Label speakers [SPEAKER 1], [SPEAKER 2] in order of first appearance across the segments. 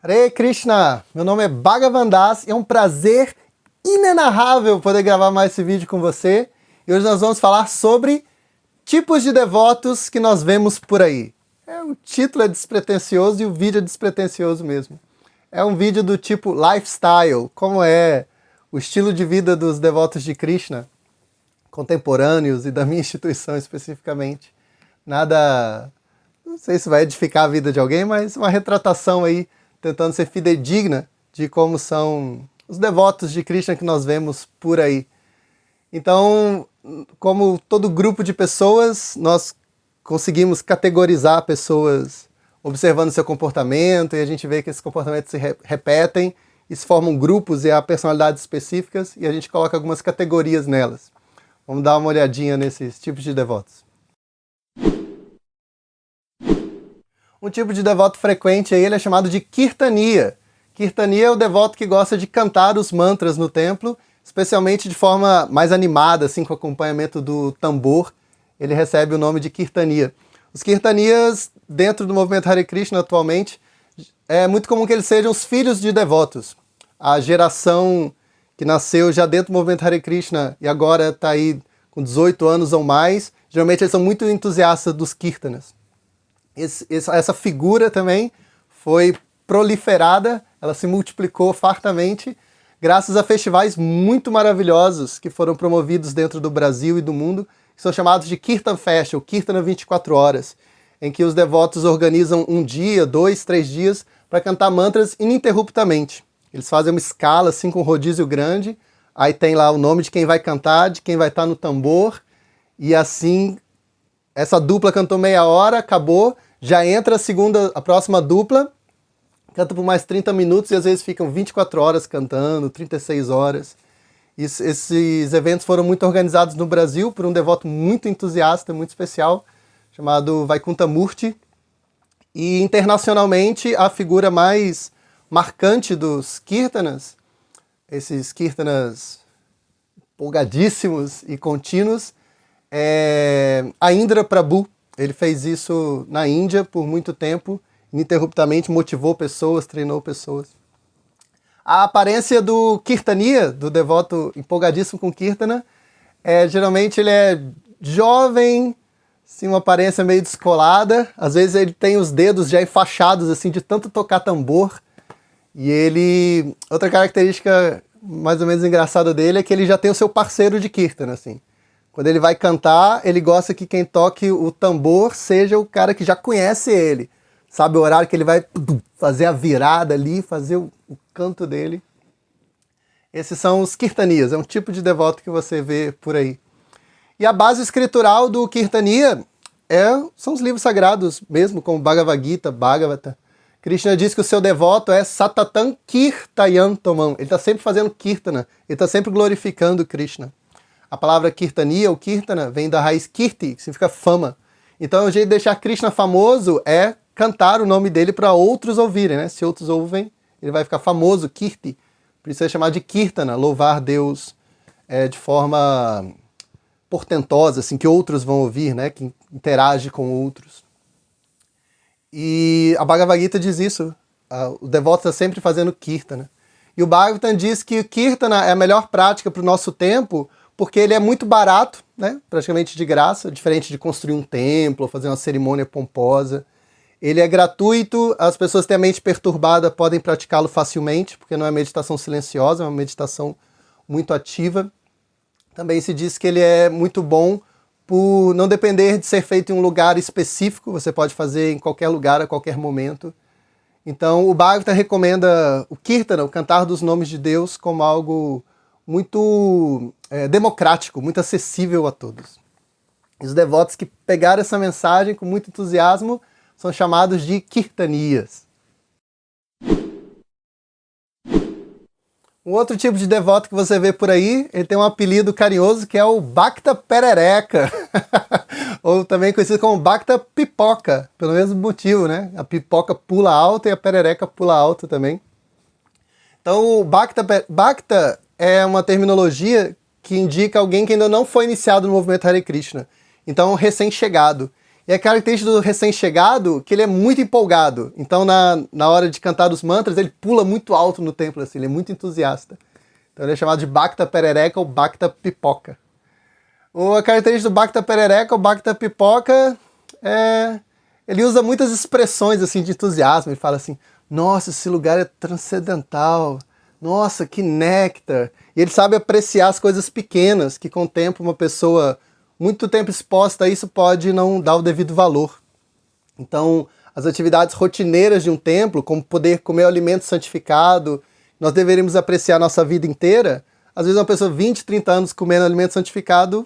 [SPEAKER 1] Hare Krishna! Meu nome é Bhagavan Das e é um prazer inenarrável poder gravar mais esse vídeo com você. E hoje nós vamos falar sobre tipos de devotos que nós vemos por aí. O título é despretensioso e o vídeo é despretensioso mesmo. É um vídeo do tipo lifestyle, como é o estilo de vida dos devotos de Krishna, contemporâneos e da minha instituição especificamente. Nada, não sei se vai edificar a vida de alguém, mas uma retratação aí, tentando ser fidedigna de como são os devotos de Krishna que nós vemos por aí. Então, como todo grupo de pessoas, nós conseguimos categorizar pessoas observando seu comportamento, e a gente vê que esses comportamentos se repetem e se formam grupos e há personalidades específicas, e a gente coloca algumas categorias nelas. Vamos dar uma olhadinha nesses tipos de devotos. Um tipo de devoto frequente aí, ele é chamado de Kirtaniya. Kirtaniya é o devoto que gosta de cantar os mantras no templo, especialmente de forma mais animada, assim, com acompanhamento do tambor. Ele recebe o nome de Kirtaniya. Os Kirtaniyas, dentro do movimento Hare Krishna atualmente, é muito comum que eles sejam os filhos de devotos. A geração que nasceu já dentro do movimento Hare Krishna e agora está aí com 18 anos ou mais, geralmente eles são muito entusiastas dos Kirtanas. Essa figura também foi proliferada, ela se multiplicou fartamente, graças a festivais muito maravilhosos que foram promovidos dentro do Brasil e do mundo, que são chamados de Kirtan Fest, ou Kirtana 24 horas, em que os devotos organizam um dia, 2, 3 dias, para cantar mantras ininterruptamente. Eles fazem uma escala, assim, com um rodízio grande, aí tem lá o nome de quem vai cantar, de quem vai estar no tambor, e assim, essa dupla cantou meia hora, acabou, já entra a próxima dupla, canta por mais 30 minutos, e às vezes ficam 24 horas cantando, 36 horas. Esses eventos foram muito organizados no Brasil por um devoto muito entusiasta, muito especial, chamado Vaikunta Murti. E internacionalmente a figura mais marcante dos Kirtanas, esses Kirtanas empolgadíssimos e contínuos, é a Indra Prabhu. Ele fez isso na Índia por muito tempo, ininterruptamente, motivou pessoas, treinou pessoas. A aparência do Kirtaniya, do devoto empolgadíssimo com Kirtana, geralmente ele é jovem, assim, uma aparência meio descolada, às vezes ele tem os dedos já enfaixados assim, de tanto tocar tambor, e outra característica mais ou menos engraçada dele é que ele já tem o seu parceiro de Kirtana, assim. Quando ele vai cantar, ele gosta que quem toque o tambor seja o cara que já conhece ele, sabe o horário que ele vai fazer a virada ali, fazer o canto dele. Esses são os Kirtaniyas, é um tipo de devoto que você vê por aí. E a base escritural do Kirtaniya são os livros sagrados mesmo, como Bhagavad Gita, Bhagavata. Krishna diz que o seu devoto é Satatam Kirtayantamam, ele está sempre fazendo Kirtana, ele está sempre glorificando Krishna. A palavra Kirtaniya, ou Kirtana, vem da raiz Kirti, que significa fama. Então o jeito de deixar Krishna famoso é cantar o nome dele para outros ouvirem, né? Se outros ouvem, ele vai ficar famoso, Kirti. Por isso é chamado de Kirtana, louvar Deus de forma portentosa, assim, que outros vão ouvir, né? Que interage com outros. E a Bhagavad Gita diz isso, o devoto está sempre fazendo Kirtana. E o Bhagavatam diz que o Kirtana é a melhor prática para o nosso tempo, porque ele é muito barato, né? Praticamente de graça, diferente de construir um templo, fazer uma cerimônia pomposa. Ele é gratuito, as pessoas que têm a mente perturbada podem praticá-lo facilmente, porque não é meditação silenciosa, é uma meditação muito ativa. Também se diz que ele é muito bom por não depender de ser feito em um lugar específico, você pode fazer em qualquer lugar, a qualquer momento. Então o Bhagavatam recomenda o Kirtana, o cantar dos nomes de Deus, como algo muito democrático, muito acessível a todos. E os devotos que pegaram essa mensagem com muito entusiasmo são chamados de Kirtaniyas. Um outro tipo de devoto que você vê por aí, ele tem um apelido carinhoso que é o Bhakta Perereca, ou também conhecido como Bhakta Pipoca, pelo mesmo motivo, né? A pipoca pula alto e a perereca pula alto também. Então o Bhakta é uma terminologia que indica alguém que ainda não foi iniciado no movimento Hare Krishna, então recém-chegado. E é característica do recém-chegado que ele é muito empolgado. Então, na hora de cantar os mantras, ele pula muito alto no templo, assim, ele é muito entusiasta. Então, ele é chamado de Bhakta Perereca ou Bhakta Pipoca. A característica do Bhakta Perereca ou Bhakta Pipoca ele usa muitas expressões assim, de entusiasmo. Ele fala assim, nossa, esse lugar é transcendental. Nossa, que néctar. E ele sabe apreciar as coisas pequenas, que com o tempo uma pessoa muito tempo exposta a isso pode não dar o devido valor. Então, as atividades rotineiras de um templo, como poder comer o alimento santificado, nós deveríamos apreciar a nossa vida inteira. Às vezes uma pessoa 20, 30 anos comendo alimento santificado,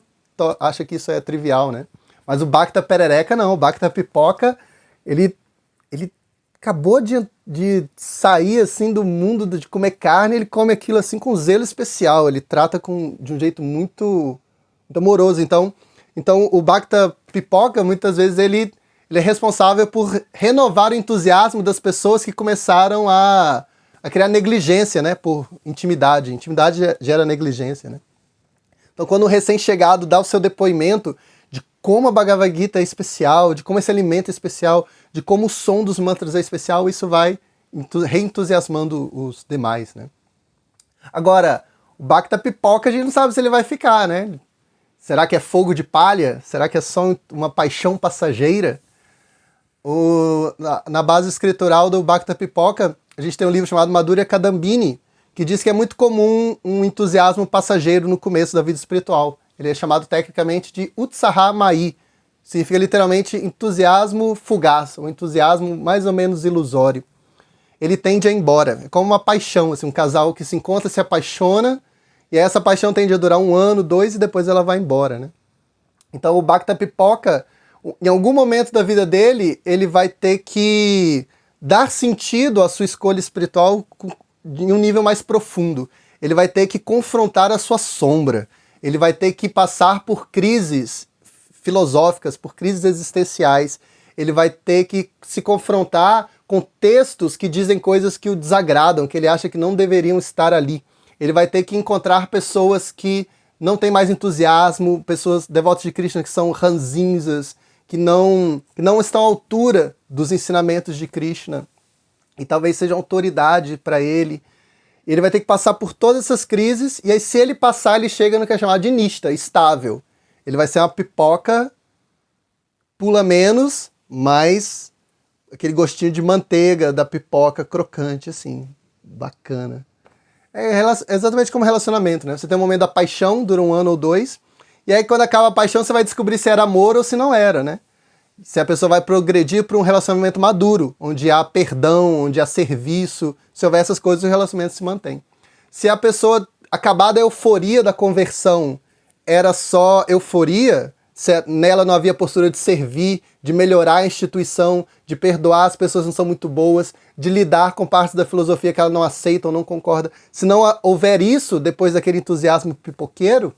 [SPEAKER 1] acha que isso é trivial, né? Mas o Bhakta Perereca não, o Bhakta Pipoca, ele acabou de sair assim do mundo de comer carne, ele come aquilo assim com zelo especial, ele trata de um jeito muito amoroso. Então o Bhakta Pipoca, muitas vezes, ele é responsável por renovar o entusiasmo das pessoas que começaram a criar negligência, né, por intimidade. Intimidade gera negligência, né? Então, quando o recém-chegado dá o seu depoimento de como a Bhagavad Gita é especial, de como esse alimento é especial, de como o som dos mantras é especial, isso vai reentusiasmando os demais, né? Agora, o Bhakta Pipoca, a gente não sabe se ele vai ficar, né? Será que é fogo de palha? Será que é só uma paixão passageira? Na base escritural do Bhakta Pipoca, a gente tem um livro chamado Madhurya Kadambini, que diz que é muito comum um entusiasmo passageiro no começo da vida espiritual. Ele é chamado tecnicamente de Utsaha Mai, significa literalmente entusiasmo fugaz, ou entusiasmo mais ou menos ilusório. Ele tende a ir embora, é como uma paixão, assim, um casal que se encontra, se apaixona, e essa paixão tende a durar 1 ano, 2, e depois ela vai embora, né? Então o Bhakta Pipoca, em algum momento da vida dele, ele vai ter que dar sentido à sua escolha espiritual em um nível mais profundo. Ele vai ter que confrontar a sua sombra. Ele vai ter que passar por crises filosóficas, por crises existenciais. Ele vai ter que se confrontar com textos que dizem coisas que o desagradam, que ele acha que não deveriam estar ali. Ele vai ter que encontrar pessoas que não têm mais entusiasmo, pessoas devotas de Krishna que são ranzinzas, que não estão à altura dos ensinamentos de Krishna, e talvez seja autoridade para ele. Ele vai ter que passar por todas essas crises, e aí se ele passar, ele chega no que é chamado de nista, estável. Ele vai ser uma pipoca, pula menos, mas aquele gostinho de manteiga da pipoca crocante, assim, bacana. É exatamente como relacionamento, né? Você tem um momento da paixão, dura 1 ano ou 2, e aí quando acaba a paixão você vai descobrir se era amor ou se não era, né? Se a pessoa vai progredir para um relacionamento maduro, onde há perdão, onde há serviço, se houver essas coisas, o relacionamento se mantém. Se a pessoa, acabada a euforia da conversão, era só euforia, se nela não havia postura de servir, de melhorar a instituição, de perdoar as pessoas que não são muito boas, de lidar com partes da filosofia que ela não aceita ou não concorda, se não houver isso, depois daquele entusiasmo pipoqueiro,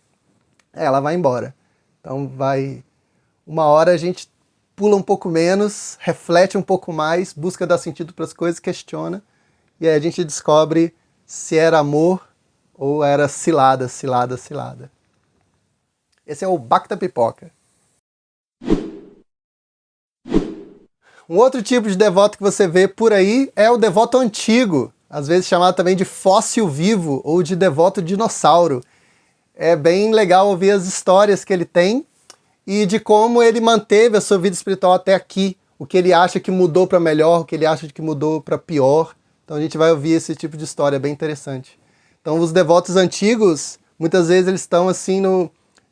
[SPEAKER 1] ela vai embora. Então uma hora a gente pula um pouco menos, reflete um pouco mais, busca dar sentido para as coisas, questiona, e aí a gente descobre se era amor ou era cilada. Esse é o Bhakta Pipoca. Um outro tipo de devoto que você vê por aí é o devoto antigo, às vezes chamado também de fóssil vivo ou de devoto dinossauro. É bem legal ouvir as histórias que ele tem e de como ele manteve a sua vida espiritual até aqui, o que ele acha que mudou para melhor, o que ele acha que mudou para pior. Então a gente vai ouvir esse tipo de história bem interessante. Então os devotos antigos, muitas vezes eles estão assim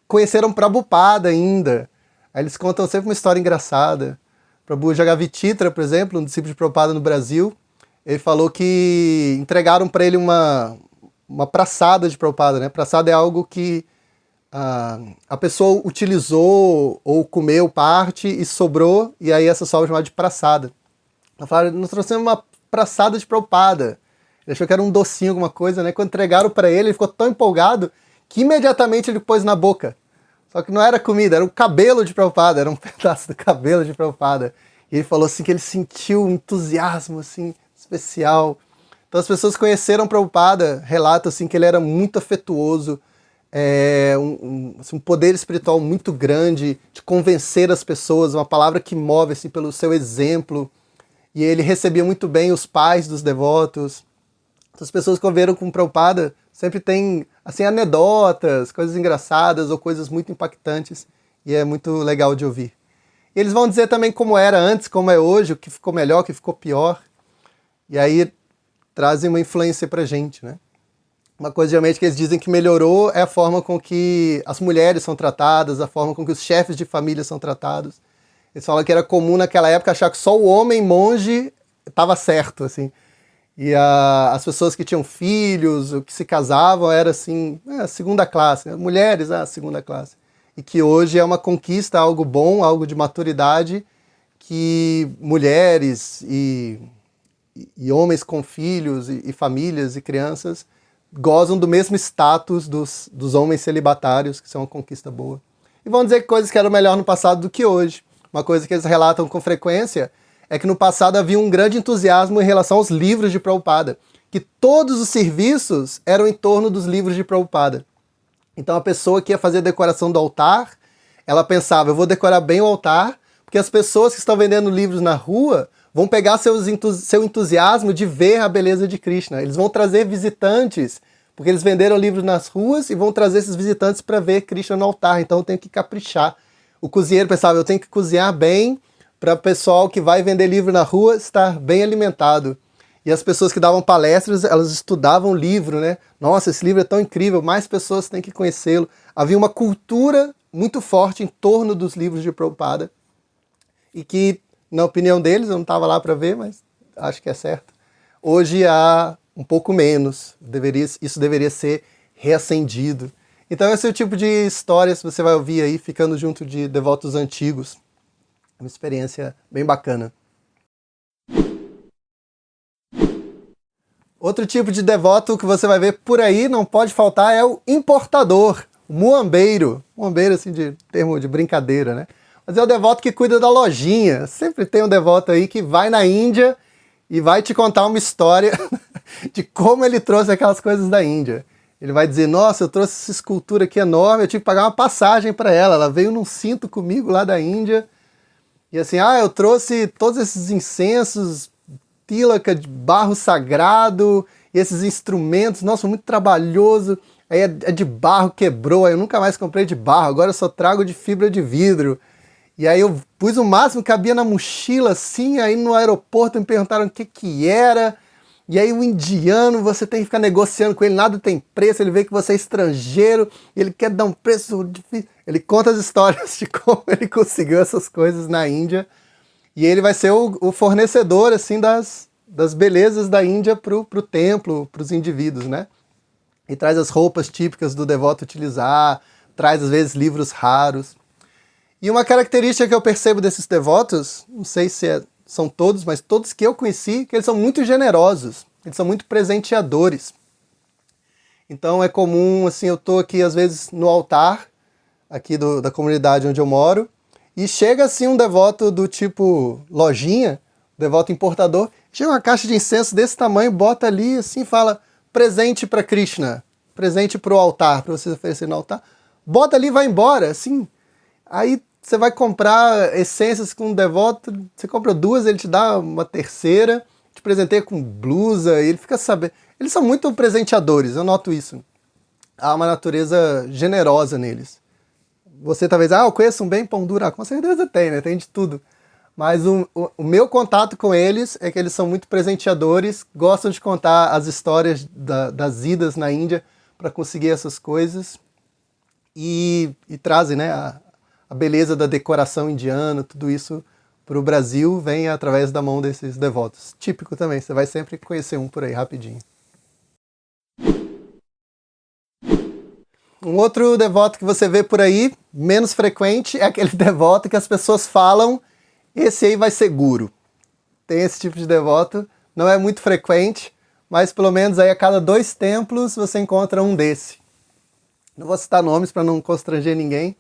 [SPEAKER 1] conheceram Prabhupada ainda. Aí eles contam sempre uma história engraçada. Prabhu Jagavititra, por exemplo, um discípulo de Prabhupada no Brasil, ele falou que entregaram para ele uma praçada de Prabhupada, né? Praçada é algo que a pessoa utilizou ou comeu parte e sobrou, e aí essa sobra é chamada de praçada. Então falaram, nós trouxemos uma praçada de Prabhupada. Ele achou que era um docinho, alguma coisa, né? Quando entregaram para ele, ele ficou tão empolgado que imediatamente ele pôs na boca. Só que não era comida, era o cabelo de Prabhupada, era um pedaço do cabelo de Prabhupada. E ele falou assim que ele sentiu um entusiasmo assim, especial. Então as pessoas conheceram Prabhupada, relata assim que ele era muito afetuoso, assim, um poder espiritual muito grande de convencer as pessoas, uma palavra que move assim, pelo seu exemplo. E ele recebia muito bem os pais dos devotos. As pessoas que conviveram com o Prabhupada sempre têm assim, anedotas, coisas engraçadas ou coisas muito impactantes. E é muito legal de ouvir. E eles vão dizer também como era antes, como é hoje, o que ficou melhor, o que ficou pior. E aí trazem uma influência pra gente, né? Uma coisa geralmente que eles dizem que melhorou é a forma com que as mulheres são tratadas, a forma com que os chefes de família são tratados. Eles falam que era comum naquela época achar que só o homem monge estava certo, assim. E as pessoas que tinham filhos, ou que se casavam, era assim, segunda classe. Mulheres, segunda classe. E que hoje é uma conquista, algo bom, algo de maturidade, que mulheres e homens com filhos e famílias e crianças gozam do mesmo status dos homens celibatários, que são uma conquista boa. E vão dizer coisas que eram melhor no passado do que hoje. Uma coisa que eles relatam com frequência é que no passado havia um grande entusiasmo em relação aos livros de Prabhupada, que todos os serviços eram em torno dos livros de Prabhupada. Então a pessoa que ia fazer a decoração do altar, ela pensava, eu vou decorar bem o altar, porque as pessoas que estão vendendo livros na rua vão pegar seu entusiasmo de ver a beleza de Krishna. Eles vão trazer visitantes, porque eles venderam livros nas ruas e vão trazer esses visitantes para ver Krishna no altar, então eu tenho que caprichar. O cozinheiro pensava, eu tenho que cozinhar bem para o pessoal que vai vender livro na rua estar bem alimentado. E as pessoas que davam palestras, elas estudavam o livro, né? Nossa, esse livro é tão incrível, mais pessoas têm que conhecê-lo. Havia uma cultura muito forte em torno dos livros de Prabhupada e que, na opinião deles, eu não estava lá para ver, mas acho que é certo. Hoje há um pouco menos, isso deveria ser reacendido. Então esse é o tipo de histórias que você vai ouvir aí, ficando junto de devotos antigos. Uma experiência bem bacana. Outro tipo de devoto que você vai ver por aí, não pode faltar, é o importador, o muambeiro. Muambeiro, assim, de termo de brincadeira, né? Mas é o devoto que cuida da lojinha. Sempre tem um devoto aí que vai na Índia e vai te contar uma história de como ele trouxe aquelas coisas da Índia. Ele vai dizer, nossa, eu trouxe essa escultura aqui enorme, eu tive que pagar uma passagem para ela, ela veio num cinto comigo lá da Índia. E assim, eu trouxe todos esses incensos, tílaca de barro sagrado, e esses instrumentos, nossa, muito trabalhoso. Aí é de barro, quebrou, aí eu nunca mais comprei de barro, agora eu só trago de fibra de vidro. E aí eu pus o máximo que cabia na mochila, assim, aí no aeroporto me perguntaram o que que era. E aí o indiano, você tem que ficar negociando com ele, nada tem preço, ele vê que você é estrangeiro, ele quer dar um preço difícil. Ele conta as histórias de como ele conseguiu essas coisas na Índia. E ele vai ser o fornecedor, assim, das belezas da Índia pro templo, pros indivíduos, né? E traz as roupas típicas do devoto utilizar, traz às vezes livros raros. E uma característica que eu percebo desses devotos, não sei se são todos, mas todos que eu conheci, que eles são muito generosos, eles são muito presenteadores. Então é comum, assim, eu tô aqui às vezes no altar, aqui da comunidade onde eu moro, e chega assim um devoto do tipo lojinha, devoto importador, chega uma caixa de incenso desse tamanho, bota ali assim, fala, presente para Krishna, presente para o altar, para você oferecer no altar, bota ali e vai embora, assim. Aí você vai comprar essências com um devoto, você compra duas, ele te dá uma terceira, te presenteia com blusa, e ele fica sabendo. Eles são muito presenteadores, eu noto isso. Há uma natureza generosa neles. Você talvez, eu conheço um bem pão duro, com certeza tem, né? Tem de tudo. Mas o meu contato com eles é que eles são muito presenteadores, gostam de contar as histórias das idas na Índia para conseguir essas coisas e trazem, né, a beleza da decoração indiana, tudo isso para o Brasil vem através da mão desses devotos. Típico também, você vai sempre conhecer um por aí rapidinho. Um outro devoto que você vê por aí, menos frequente, é aquele devoto que as pessoas falam, esse aí vai ser guru. Tem esse tipo de devoto, não é muito frequente, mas pelo menos aí a cada 2 templos você encontra um desse. Não vou citar nomes para não constranger ninguém,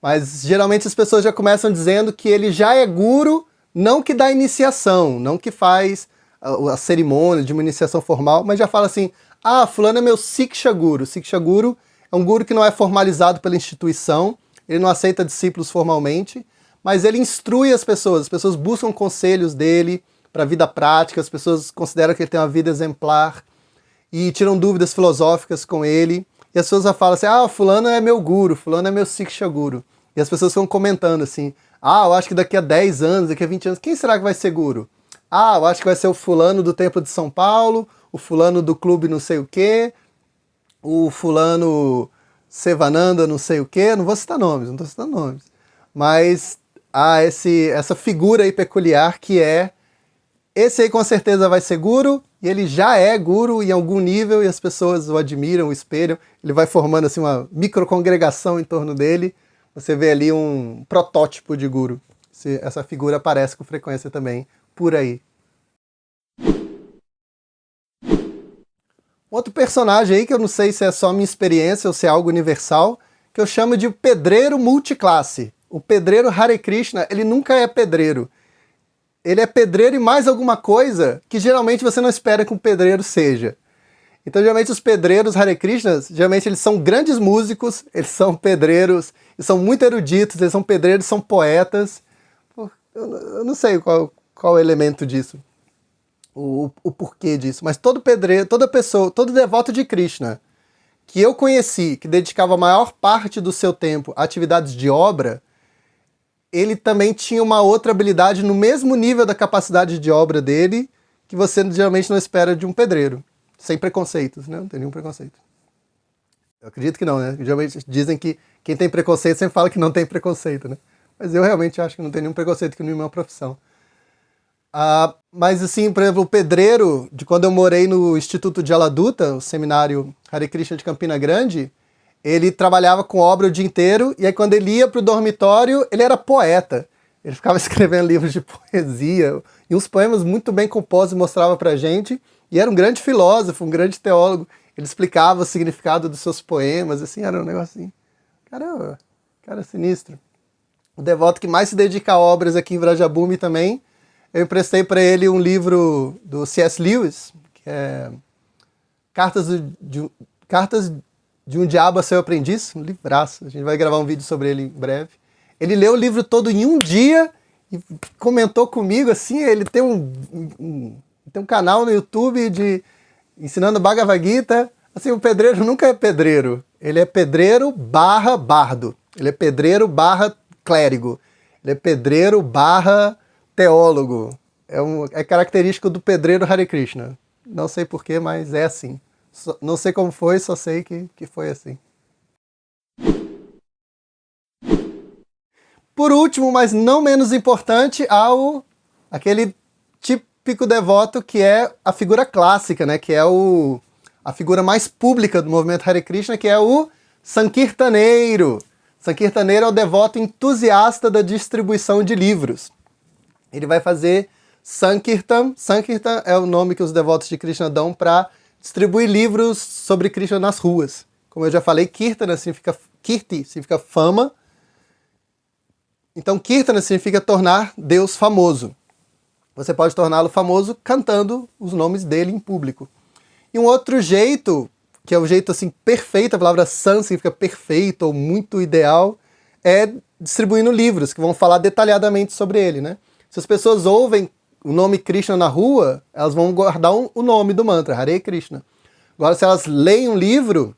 [SPEAKER 1] mas geralmente as pessoas já começam dizendo que ele já é guru, não que dá iniciação, não que faz a cerimônia de uma iniciação formal, mas já fala assim, fulano é meu Siksha Guru. Siksha Guru É um guru que não é formalizado pela instituição, ele não aceita discípulos formalmente, mas ele instrui as pessoas buscam conselhos dele para a vida prática, as pessoas consideram que ele tem uma vida exemplar e tiram dúvidas filosóficas com ele. E as pessoas falam assim, fulano é meu guru, fulano é meu Siksha guru. E as pessoas ficam comentando assim, eu acho que daqui a 10 anos, daqui a 20 anos, quem será que vai ser guru? Eu acho que vai ser o fulano do Templo de São Paulo, o fulano do clube não sei o quê, o fulano Sevananda não sei o quê, não vou citar nomes, não estou citando nomes. Mas há essa figura aí peculiar que esse aí com certeza vai ser guru, e ele já é guru em algum nível, e as pessoas o admiram, o espelham, ele vai formando assim uma microcongregação em torno dele, você vê ali um protótipo de guru. Essa figura aparece com frequência também por aí. Outro personagem aí, que eu não sei se é só minha experiência ou se é algo universal, que eu chamo de pedreiro multiclasse. O pedreiro Hare Krishna, ele nunca é pedreiro. Ele é pedreiro e mais alguma coisa que geralmente você não espera que um pedreiro seja. Então, geralmente, os pedreiros Hare Krishnas, geralmente eles são grandes músicos, eles são pedreiros, eles são muito eruditos, eles são pedreiros, são poetas. Eu não sei qual o elemento disso, o porquê disso, mas todo pedreiro, toda pessoa, todo devoto de Krishna que eu conheci, que dedicava a maior parte do seu tempo a atividades de obra, ele também tinha uma outra habilidade no mesmo nível da capacidade de obra dele, que você geralmente não espera de um pedreiro. Sem preconceitos, né? Não tem nenhum preconceito. Eu acredito que não, né? Geralmente dizem que quem tem preconceito sempre fala que não tem preconceito, né? Mas eu realmente acho que não tem nenhum preconceito com nenhuma profissão. Mas assim, por exemplo, o pedreiro, de quando eu morei no Instituto de Aladuta, o seminário Hare Krishna de Campina Grande, ele trabalhava com obra o dia inteiro, e aí quando ele ia para o dormitório, ele era poeta. Ele ficava escrevendo livros de poesia, e uns poemas muito bem compostos mostrava pra gente, e era um grande filósofo, um grande teólogo. Ele explicava o significado dos seus poemas, assim, era um negócio assim. Cara sinistro. O devoto que mais se dedica a obras aqui em Vrajabhumi também, eu emprestei para ele um livro do C.S. Lewis, que é Cartas de um Diabo a Seu Aprendiz, um livraço. A gente vai gravar um vídeo sobre ele em breve. Ele leu o livro todo em um dia e comentou comigo, assim, ele tem um canal no YouTube de ensinando Bhagavad Gita. Assim, o pedreiro nunca é pedreiro. Ele é pedreiro barra bardo. Ele é pedreiro barra clérigo. Ele é pedreiro barra teólogo. É característico do pedreiro Hare Krishna. Não sei porquê, mas é assim. Não sei como foi, só sei que foi assim. Por último, mas não menos importante, aquele típico devoto que é a figura clássica, né? Que é a figura mais pública do movimento Hare Krishna, que é o Sankirtaneiro. Sankirtaneiro é o devoto entusiasta da distribuição de livros. Ele vai fazer Sankirtan. Sankirtan é o nome que os devotos de Krishna dão para distribuir livros sobre Krishna nas ruas. Como eu já falei, Kirtana significa Kirti, significa fama. Então, Kirtana significa tornar Deus famoso. Você pode torná-lo famoso cantando os nomes dele em público. E um outro jeito, que é o jeito assim perfeito, a palavra san significa perfeito ou muito ideal, é distribuindo livros que vão falar detalhadamente sobre ele, né? Se as pessoas ouvem o nome Krishna na rua, elas vão guardar o nome do mantra, Hare Krishna. Agora, se elas leem um livro,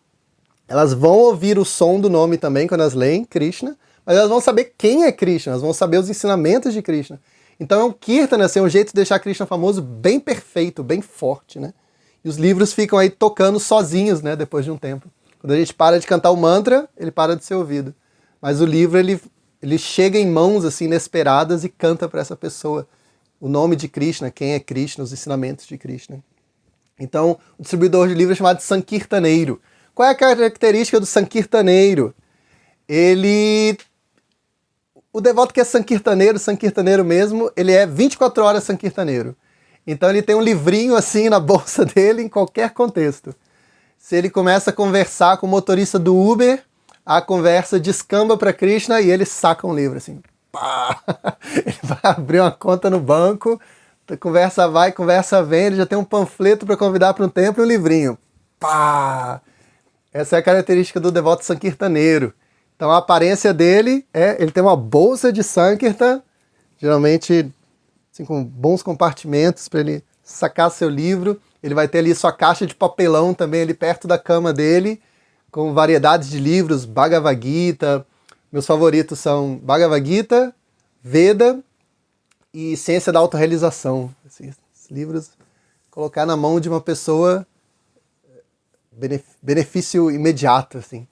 [SPEAKER 1] elas vão ouvir o som do nome também quando elas leem Krishna, mas elas vão saber quem é Krishna, elas vão saber os ensinamentos de Krishna. Então é um Kirtana, assim, um jeito de deixar Krishna famoso bem perfeito, bem forte, né? E os livros ficam aí tocando sozinhos, né, depois de um tempo. Quando a gente para de cantar o mantra, ele para de ser ouvido. Mas o livro, ele chega em mãos assim inesperadas e canta para essa pessoa o nome de Krishna, quem é Krishna, os ensinamentos de Krishna. Então, o distribuidor de livros é chamado de Sankirtaneiro. Qual é a característica do Sankirtaneiro? O devoto que é Sankirtaneiro mesmo, ele é 24 horas Sankirtaneiro. Então ele tem um livrinho assim na bolsa dele em qualquer contexto. Se ele começa a conversar com o motorista do Uber, a conversa descamba para Krishna e ele saca um livro assim. Pá! Ele vai abrir uma conta no banco, conversa vai, conversa vem, ele já tem um panfleto para convidar para um templo e um livrinho. Pá! Essa é a característica do devoto sankirtaneiro. Então a aparência dele ele tem uma bolsa de Sankirtan, geralmente assim, com bons compartimentos para ele sacar seu livro. Ele vai ter ali sua caixa de papelão também ali perto da cama dele, com variedades de livros, Bhagavad Gita. Meus favoritos são Bhagavad Gita, Veda e Ciência da Autorrealização. Esses livros, colocar na mão de uma pessoa, benefício imediato, assim.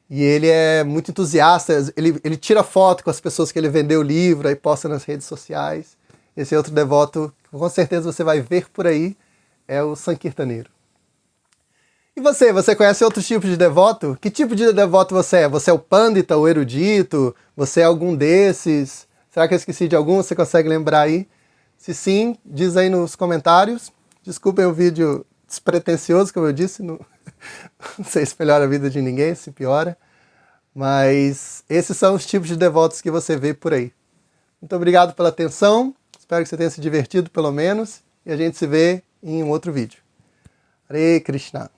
[SPEAKER 1] E ele é muito entusiasta, ele tira foto com as pessoas que ele vendeu o livro, aí posta nas redes sociais. Esse é outro devoto que com certeza você vai ver por aí, é o sankirtaneiro. E você conhece outros tipos de devoto? Que tipo de devoto você é? Você é o pandita, o erudito? Você é algum desses? Será que eu esqueci de algum? Você consegue lembrar aí? Se sim, diz aí nos comentários. Desculpem o vídeo despretensioso, como eu disse, não sei se melhora a vida de ninguém, se piora. Mas esses são os tipos de devotos que você vê por aí. Muito obrigado pela atenção. Espero que você tenha se divertido pelo menos. E a gente se vê em um outro vídeo. Hare Krishna.